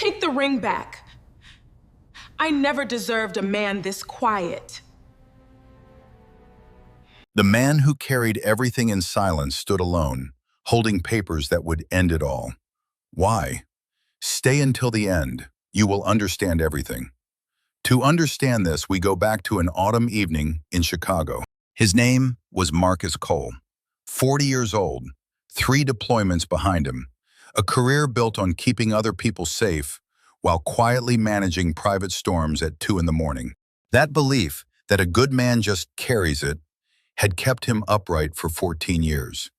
Take the ring back. I never deserved a man this quiet. The man who carried everything in silence stood alone, holding papers that would end it all. Why? Stay until the end. You will understand everything. To understand this, we go back to an autumn evening in Chicago. His name was Marcus Cole, 40 years old, 3 deployments behind him, a career built on keeping other people safe while quietly managing private storms at 2 in the morning. That belief that a good man just carries it had kept him upright for 14 years.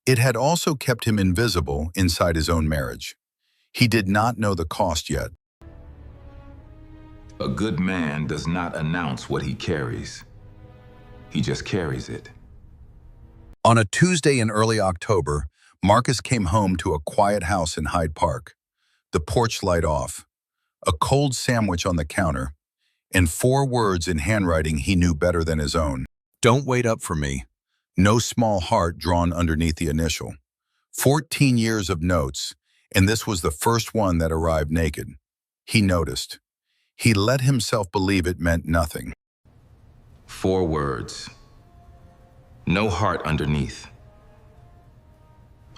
It had also kept him invisible inside his own marriage. He did not know the cost yet. A good man does not announce what he carries. He just carries it. On a Tuesday in early October, Marcus came home to a quiet house in Hyde Park, the porch light off, a cold sandwich on the counter, and 4 words in handwriting he knew better than his own. Don't wait up for me. No small heart drawn underneath the initial. 14 years of notes, and this was the first one that arrived naked. He noticed. He let himself believe it meant nothing. 4 words. No heart underneath.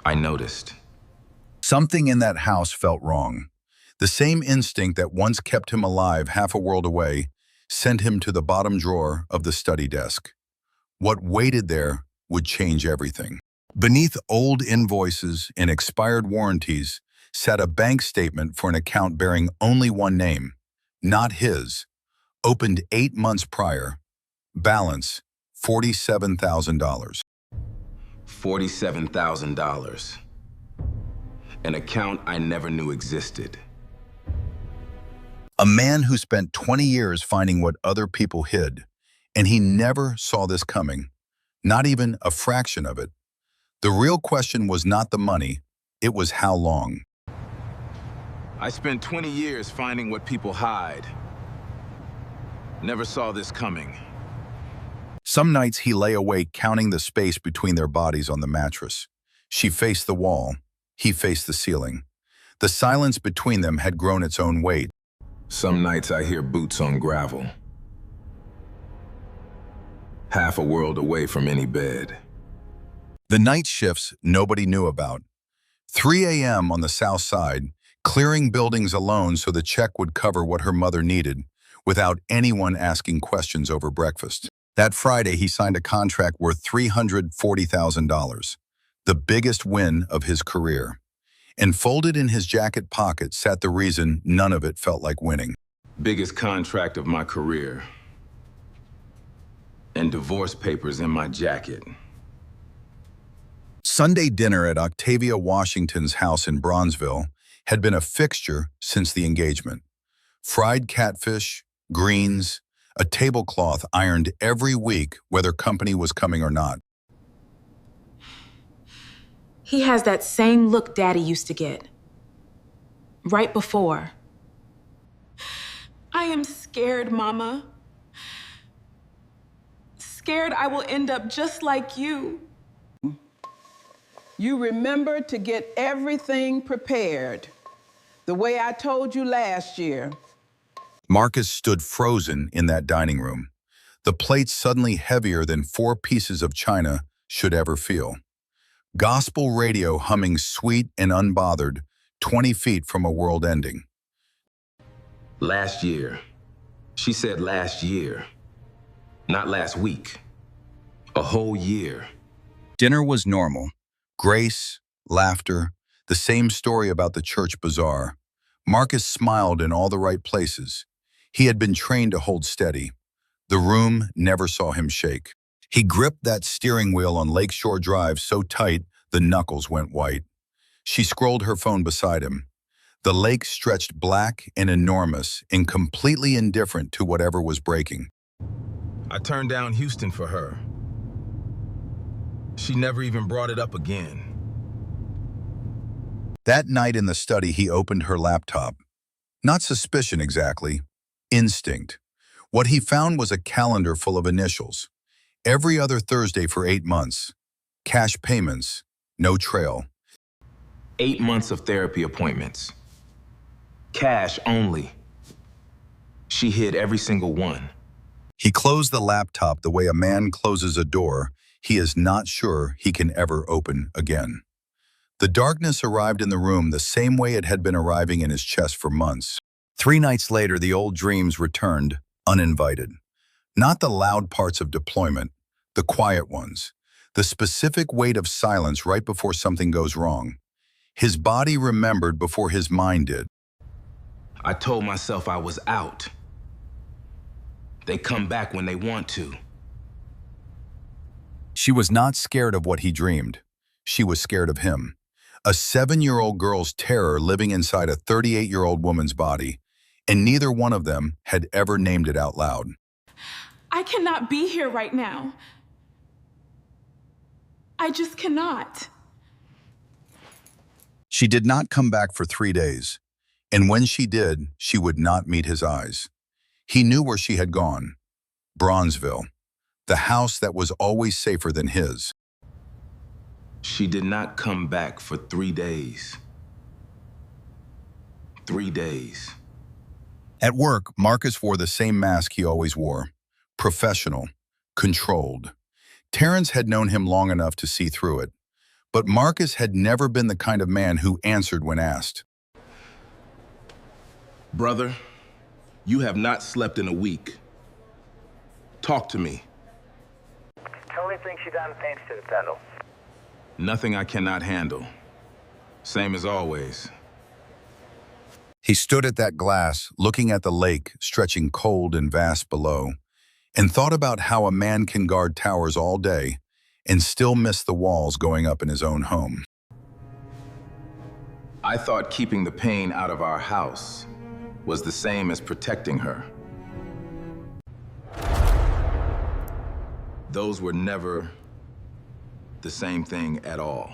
I noticed. Something in that house felt wrong. The same instinct that once kept him alive half a world away sent him to the bottom drawer of the study desk. What waited there would change everything. Beneath old invoices and expired warranties sat a bank statement for an account bearing only one name, not his, opened 8 months prior. Balance, $47,000. $47,000. An account I never knew existed. A man who spent 20 years finding what other people hid, and he never saw this coming, not even a fraction of it. The real question was not the money, it was how long. I spent 20 years finding what people hide. Never saw this coming. Some nights he lay awake counting the space between their bodies on the mattress. She faced the wall, he faced the ceiling. The silence between them had grown its own weight. Some nights I hear boots on gravel. Half a world away from any bed. The night shifts nobody knew about. 3 a.m. on the south side, clearing buildings alone so the check would cover what her mother needed, without anyone asking questions over breakfast. That Friday, he signed a contract worth $340,000, the biggest win of his career. And folded in his jacket pocket sat the reason none of it felt like winning. Biggest contract of my career. And divorce papers in my jacket. Sunday dinner at Octavia Washington's house in Bronzeville had been a fixture since the engagement. Fried catfish, greens, a tablecloth ironed every week whether company was coming or not. He has that same look Daddy used to get. Right before. I am scared, Mama. Scared I will end up just like you. You remember to get everything prepared, the way I told you last year. Marcus stood frozen in that dining room, the plates suddenly heavier than 4 pieces of china should ever feel. Gospel radio humming sweet and unbothered, 20 feet from a world ending. Last year. She said last year. Not last week. A whole year. Dinner was normal. Grace, laughter, the same story about the church bazaar. Marcus smiled in all the right places. He had been trained to hold steady. The room never saw him shake. He gripped that steering wheel on Lakeshore Drive so tight the knuckles went white. She scrolled her phone beside him. The lake stretched black and enormous and completely indifferent to whatever was breaking. I turned down Houston for her. She never even brought it up again. That night in the study, he opened her laptop. Not suspicion exactly, instinct. What he found was a calendar full of initials. Every other Thursday for 8 months. Cash payments, no trail. 8 months of therapy appointments. Cash only. She hid every single one. He closed the laptop the way a man closes a door he is not sure he can ever open again. The darkness arrived in the room the same way it had been arriving in his chest for months. 3 nights later, the old dreams returned, uninvited. Not the loud parts of deployment, the quiet ones. The specific weight of silence right before something goes wrong. His body remembered before his mind did. I told myself I was out. They come back when they want to. She was not scared of what he dreamed. She was scared of him. A 7-year-old girl's terror living inside a 38-year-old woman's body, and neither one of them had ever named it out loud. I cannot be here right now. I just cannot. She did not come back for 3 days, and when she did, she would not meet his eyes. He knew where she had gone. Bronzeville, the house that was always safer than his. She did not come back for 3 days. 3 days. At work, Marcus wore the same mask he always wore. Professional, controlled. Terrence had known him long enough to see through it. But Marcus had never been the kind of man who answered when asked. Brother, you have not slept in a week. Talk to me. Tony thinks you done things to the tunnel. Nothing I cannot handle. Same as always. He stood at that glass, looking at the lake stretching cold and vast below, and thought about how a man can guard towers all day and still miss the walls going up in his own home. I thought keeping the pain out of our house was the same as protecting her. Those were never the same thing at all.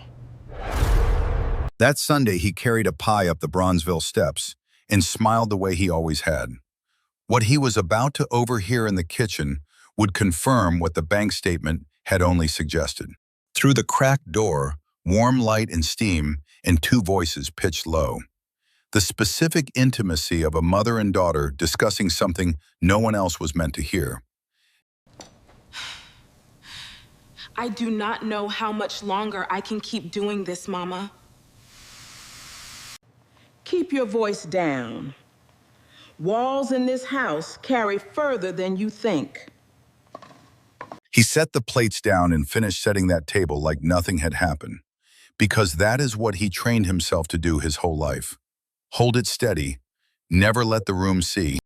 That Sunday, he carried a pie up the Bronzeville steps and smiled the way he always had. What he was about to overhear in the kitchen would confirm what the bank statement had only suggested. Through the cracked door, warm light and steam, and 2 voices pitched low. The specific intimacy of a mother and daughter discussing something no one else was meant to hear. I do not know how much longer I can keep doing this, Mama. Keep your voice down. Walls in this house carry further than you think. He set the plates down and finished setting that table like nothing had happened, because that is what he trained himself to do his whole life. Hold it steady, never let the room see.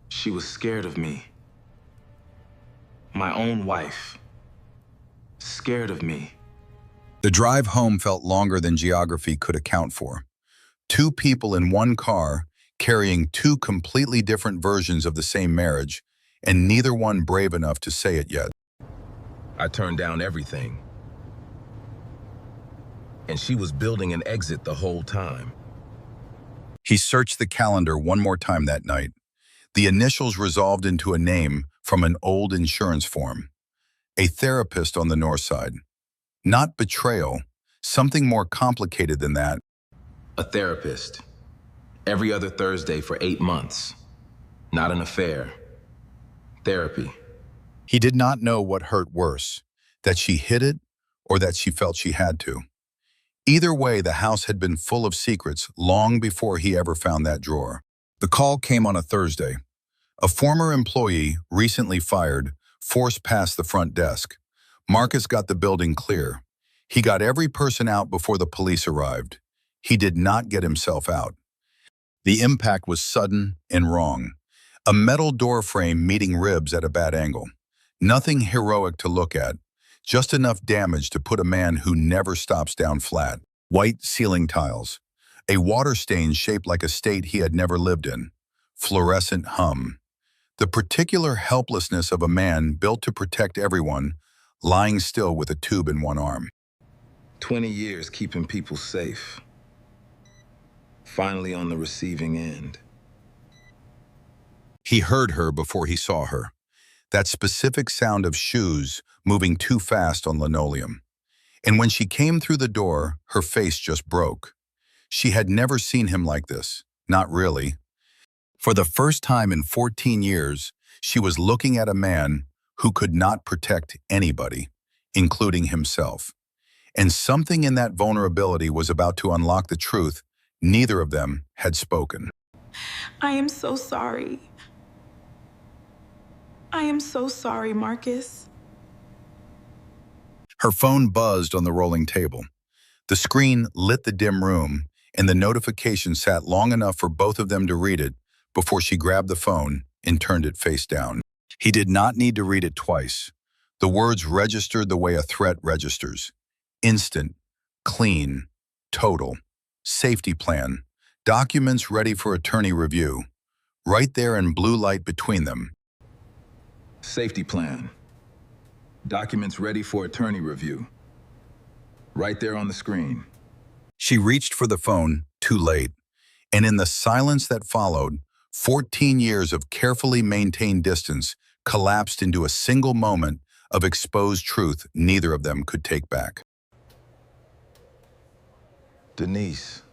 She was scared of me. My own wife. Scared of me. The drive home felt longer than geography could account for. 2 people in 1 car, carrying 2 completely different versions of the same marriage, and neither one brave enough to say it yet. I turned down everything. And she was building an exit the whole time. He searched the calendar one more time that night. The initials resolved into a name from an old insurance form. A therapist on the north side. Not betrayal, something more complicated than that. A therapist. Every other Thursday for 8 months. Not an affair. Therapy. He did not know what hurt worse, that she hid it or that she felt she had to. Either way, the house had been full of secrets long before he ever found that drawer. The call came on a Thursday. A former employee, recently fired, forced past the front desk. Marcus got the building clear. He got every person out before the police arrived. He did not get himself out. The impact was sudden and wrong. A metal door frame meeting ribs at a bad angle. Nothing heroic to look at, just enough damage to put a man who never stops down flat. White ceiling tiles. A water stain shaped like a state he had never lived in. Fluorescent hum. The particular helplessness of a man built to protect everyone, lying still with a tube in one arm. 20 years keeping people safe. Finally on the receiving end. He heard her before he saw her. That specific sound of shoes moving too fast on linoleum. And when she came through the door, her face just broke. She had never seen him like this. Not really. For the first time in 14 years, she was looking at a man who could not protect anybody, including himself. And something in that vulnerability was about to unlock the truth neither of them had spoken. I am so sorry. I am so sorry, Marcus. Her phone buzzed on the rolling table. The screen lit the dim room, and the notification sat long enough for both of them to read it before she grabbed the phone and turned it face down. He did not need to read it twice. The words registered the way a threat registers. Instant, clean, total, safety plan, documents ready for attorney review. Right there in blue light between them. Safety plan. Documents ready for attorney review. Right there on the screen. She reached for the phone, too late. And in the silence that followed, 14 years of carefully maintained distance collapsed into a single moment of exposed truth neither of them could take back. Denise.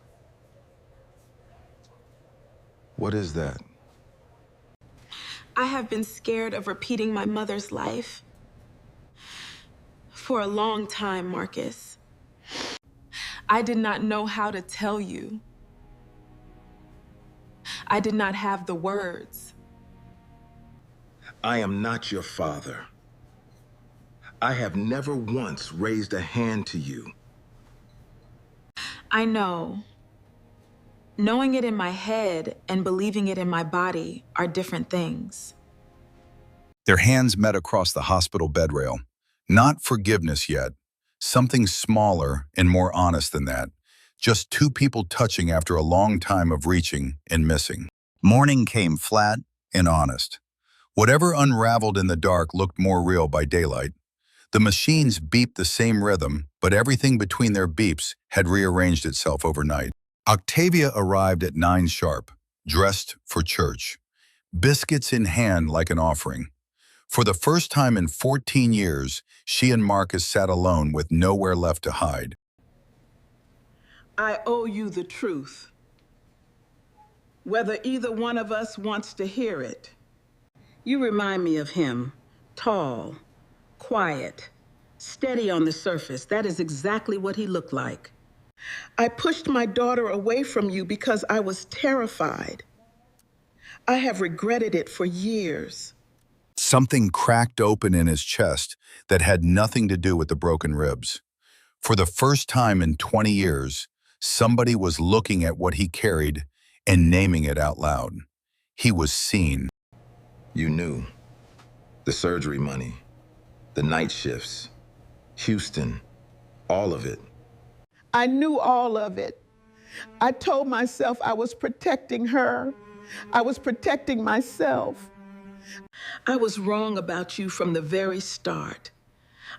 What is that? I have been scared of repeating my mother's life for a long time, Marcus. I did not know how to tell you. I did not have the words. I am not your father. I have never once raised a hand to you. I know. Knowing it in my head and believing it in my body are different things. Their hands met across the hospital bed rail. Not forgiveness yet. Something smaller and more honest than that. Just two people touching after a long time of reaching and missing. Morning came flat and honest. Whatever unraveled in the dark looked more real by daylight. The machines beeped the same rhythm, but everything between their beeps had rearranged itself overnight. Octavia arrived at 9 sharp, dressed for church. Biscuits in hand like an offering. For the first time in 14 years, she and Marcus sat alone with nowhere left to hide. I owe you the truth. Whether either one of us wants to hear it. You remind me of him. Tall, quiet, steady on the surface. That is exactly what he looked like. I pushed my daughter away from you because I was terrified. I have regretted it for years. Something cracked open in his chest that had nothing to do with the broken ribs. For the first time in 20 years, somebody was looking at what he carried and naming it out loud. He was seen. You knew. The surgery money, the night shifts, Houston, all of it. I knew all of it. I told myself I was protecting her. I was protecting myself. I was wrong about you from the very start.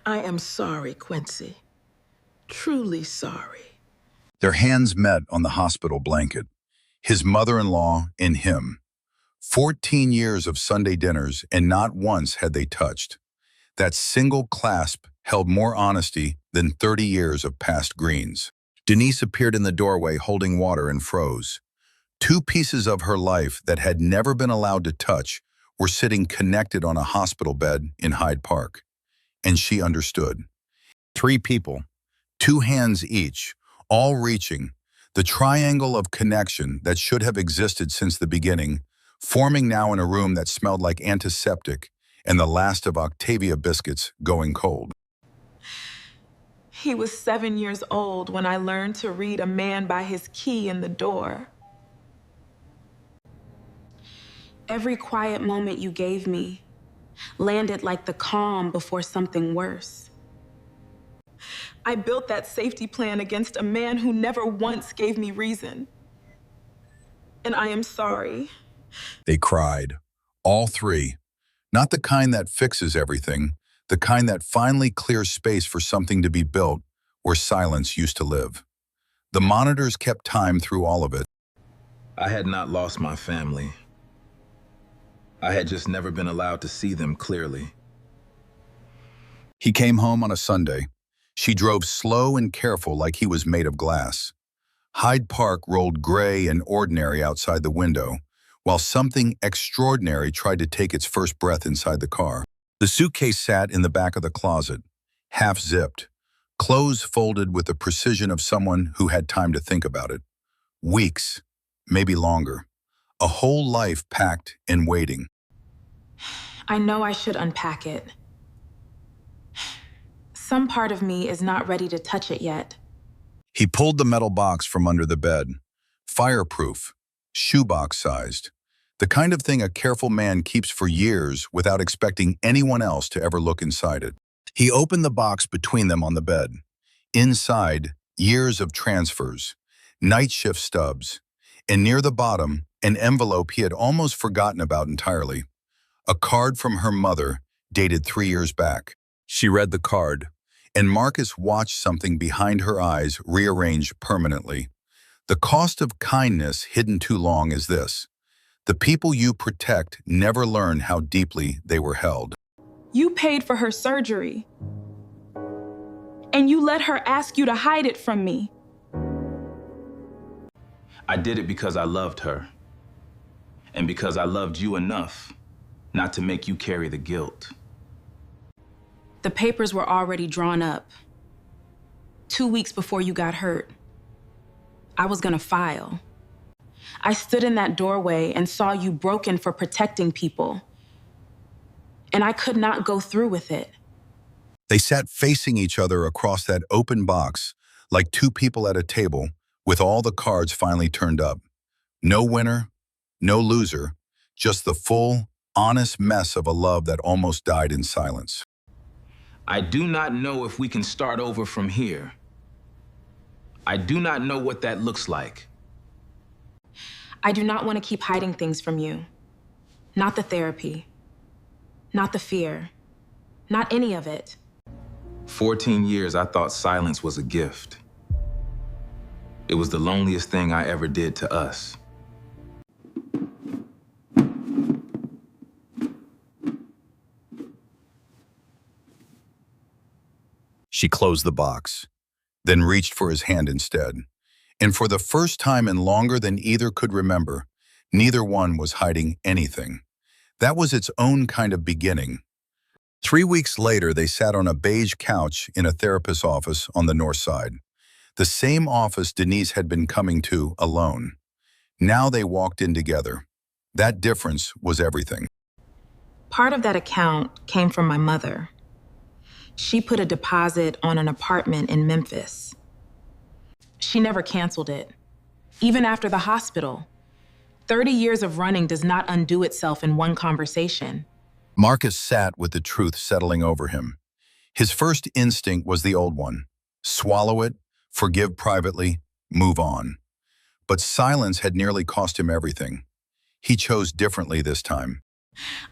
I am sorry, Quincy. Truly sorry. Their hands met on the hospital blanket. His mother-in-law and him. 14 years of Sunday dinners, and not once had they touched. That single clasp held more honesty than 30 years of past greens. Denise appeared in the doorway holding water and froze. Two pieces of her life that had never been allowed to touch were sitting connected on a hospital bed in Hyde Park. And she understood. 3 people, 2 hands each, all reaching, the triangle of connection that should have existed since the beginning, forming now in a room that smelled like antiseptic and the last of Octavia biscuits going cold. He was 7 years old when I learned to read a man by his key in the door. Every quiet moment you gave me landed like the calm before something worse. I built that safety plan against a man who never once gave me reason. And I am sorry. They cried, all 3. Not the kind that fixes everything, the kind that finally clears space for something to be built where silence used to live. The monitors kept time through all of it. I had not lost my family. I had just never been allowed to see them clearly. He came home on a Sunday. She drove slow and careful like he was made of glass. Hyde Park rolled gray and ordinary outside the window, while something extraordinary tried to take its first breath inside the car. The suitcase sat in the back of the closet, half-zipped, clothes folded with the precision of someone who had time to think about it. Weeks, maybe longer. A whole life packed and waiting. I know I should unpack it. Some part of me is not ready to touch it yet. He pulled the metal box from under the bed. Fireproof, shoebox-sized. The kind of thing a careful man keeps for years without expecting anyone else to ever look inside it. He opened the box between them on the bed. Inside, years of transfers, night shift stubs, and near the bottom, an envelope he had almost forgotten about entirely. A card from her mother, dated 3 years back. She read the card, and Marcus watched something behind her eyes rearrange permanently. The cost of kindness hidden too long is this. The people you protect never learn how deeply they were held. You paid for her surgery. And you let her ask you to hide it from me. I did it because I loved her. And because I loved you enough not to make you carry the guilt. The papers were already drawn up. 2 weeks before you got hurt. I was gonna file. I stood in that doorway and saw you broken for protecting people. And I could not go through with it. They sat facing each other across that open box, like two people at a table, with all the cards finally turned up. No winner, no loser, just the full, honest mess of a love that almost died in silence. I do not know if we can start over from here. I do not know what that looks like. I do not want to keep hiding things from you. Not the therapy. Not the fear. Not any of it. 14 years, I thought silence was a gift. It was the loneliest thing I ever did to us. She closed the box, then reached for his hand instead. And for the first time in longer than either could remember, neither one was hiding anything. That was its own kind of beginning. 3 weeks later, they sat on a beige couch in a therapist's office on the north side. The same office Denise had been coming to alone. Now they walked in together. That difference was everything. Part of that account came from my mother. She put a deposit on an apartment in Memphis. She never canceled it, even after the hospital. 30 years of running does not undo itself in one conversation. Marcus sat with the truth settling over him. His first instinct was the old one. Swallow it, forgive privately, move on. But silence had nearly cost him everything. He chose differently this time.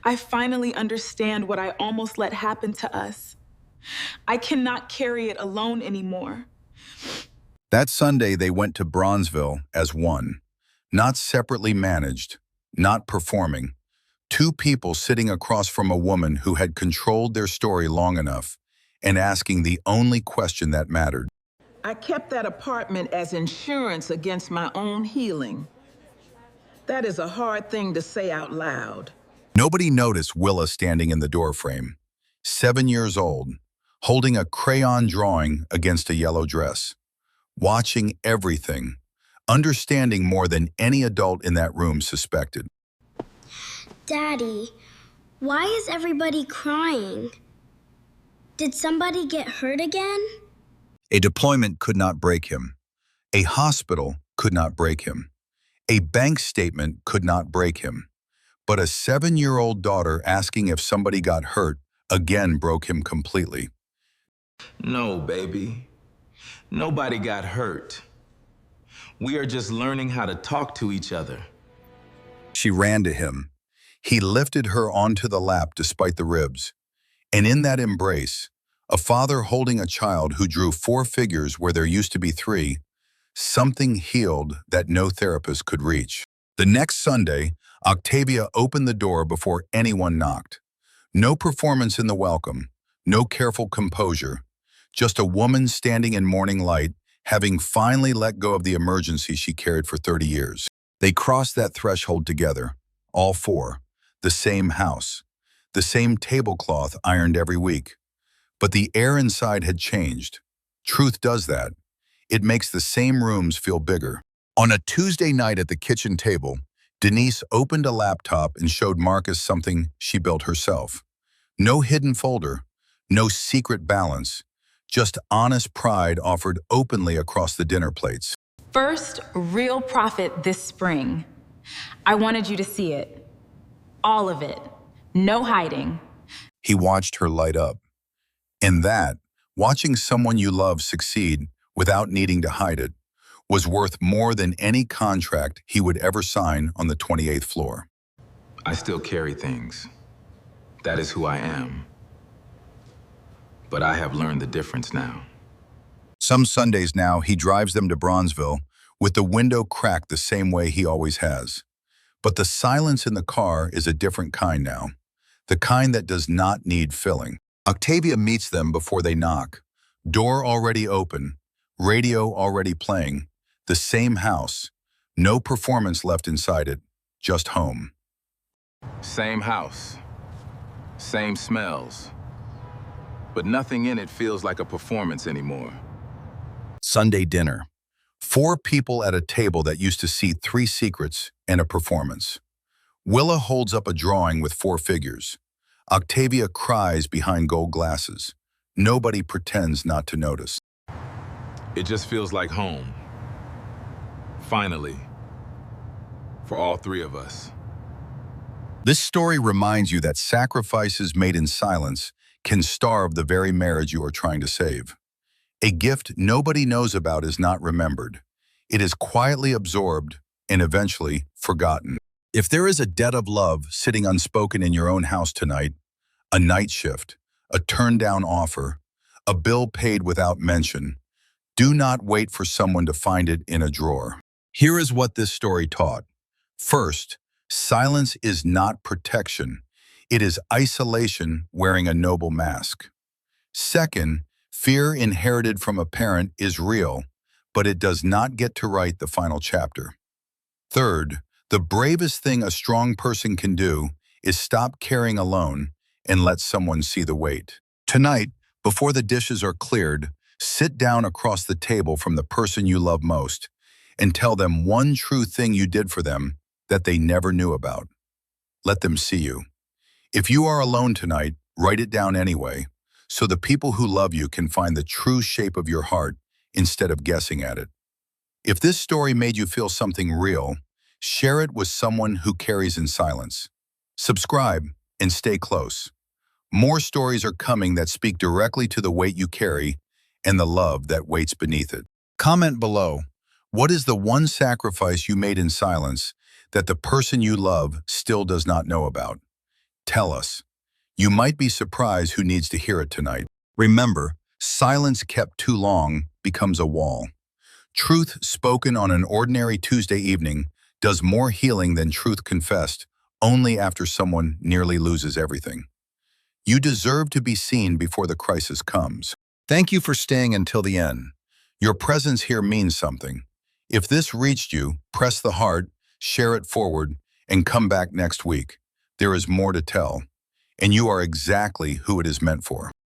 I finally understand what I almost let happen to us. I cannot carry it alone anymore. That Sunday, they went to Bronzeville as one. Not separately managed, not performing. Two people sitting across from a woman who had controlled their story long enough and asking the only question that mattered. I kept that apartment as insurance against my own healing. That is a hard thing to say out loud. Nobody noticed Willa standing in the doorframe, 7 years old, holding a crayon drawing against a yellow dress, watching everything, understanding more than any adult in that room suspected. Daddy, why is everybody crying? Did somebody get hurt again? A deployment could not break him. A hospital could not break him. A bank statement could not break him. But a 7-year-old daughter asking if somebody got hurt again broke him completely. No, baby. Nobody got hurt. We are just learning how to talk to each other. She ran to him. He lifted her onto the lap despite the ribs. And in that embrace, a father holding a child who drew 4 figures where there used to be 3, something healed that no therapist could reach. The next Sunday, Octavia opened the door before anyone knocked. No performance in the welcome, no careful composure, just a woman standing in morning light, having finally let go of the emergency she carried for 30 years. They crossed that threshold together, all four, the same house, the same tablecloth ironed every week. But the air inside had changed. Truth does that. It makes the same rooms feel bigger. On a Tuesday night at the kitchen table, Denise opened a laptop and showed Marcus something she built herself. No hidden folder, no secret balance, just honest pride offered openly across the dinner plates. First real profit this spring. I wanted you to see it. All of it. No hiding. He watched her light up. And that, watching someone you love succeed without needing to hide it, was worth more than any contract he would ever sign on the 28th floor. I still carry things. That is who I am. But I have learned the difference now. Some Sundays now, he drives them to Bronzeville with the window cracked the same way he always has. But the silence in the car is a different kind now, the kind that does not need filling. Octavia meets them before they knock. Door already open, radio already playing, the same house, no performance left inside it, just home. Same house, same smells, but nothing in it feels like a performance anymore. Sunday dinner. 4 people at a table that used to seat 3 secrets and a performance. Willa holds up a drawing with 4 figures. Octavia cries behind gold glasses. Nobody pretends not to notice. It just feels like home. Finally. For all 3 of us. This story reminds you that sacrifices made in silence can starve the very marriage you are trying to save. A gift nobody knows about is not remembered. It is quietly absorbed and eventually forgotten. If there is a debt of love sitting unspoken in your own house tonight, a night shift, a turned-down offer, a bill paid without mention, do not wait for someone to find it in a drawer. Here is what this story taught. First, silence is not protection. It is isolation wearing a noble mask. Second, fear inherited from a parent is real, but it does not get to write the final chapter. Third, the bravest thing a strong person can do is stop carrying alone and let someone see the weight. Tonight, before the dishes are cleared, sit down across the table from the person you love most and tell them one true thing you did for them that they never knew about. Let them see you. If you are alone tonight, write it down anyway, so the people who love you can find the true shape of your heart instead of guessing at it. If this story made you feel something real, share it with someone who carries in silence. Subscribe and stay close. More stories are coming that speak directly to the weight you carry and the love that waits beneath it. Comment below, what is the one sacrifice you made in silence that the person you love still does not know about? Tell us. You might be surprised who needs to hear it tonight. Remember, silence kept too long becomes a wall. Truth spoken on an ordinary Tuesday evening does more healing than truth confessed only after someone nearly loses everything. You deserve to be seen before the crisis comes. Thank you for staying until the end. Your presence here means something. If this reached you, press the heart, share it forward, and come back next week. There is more to tell, and you are exactly who it is meant for.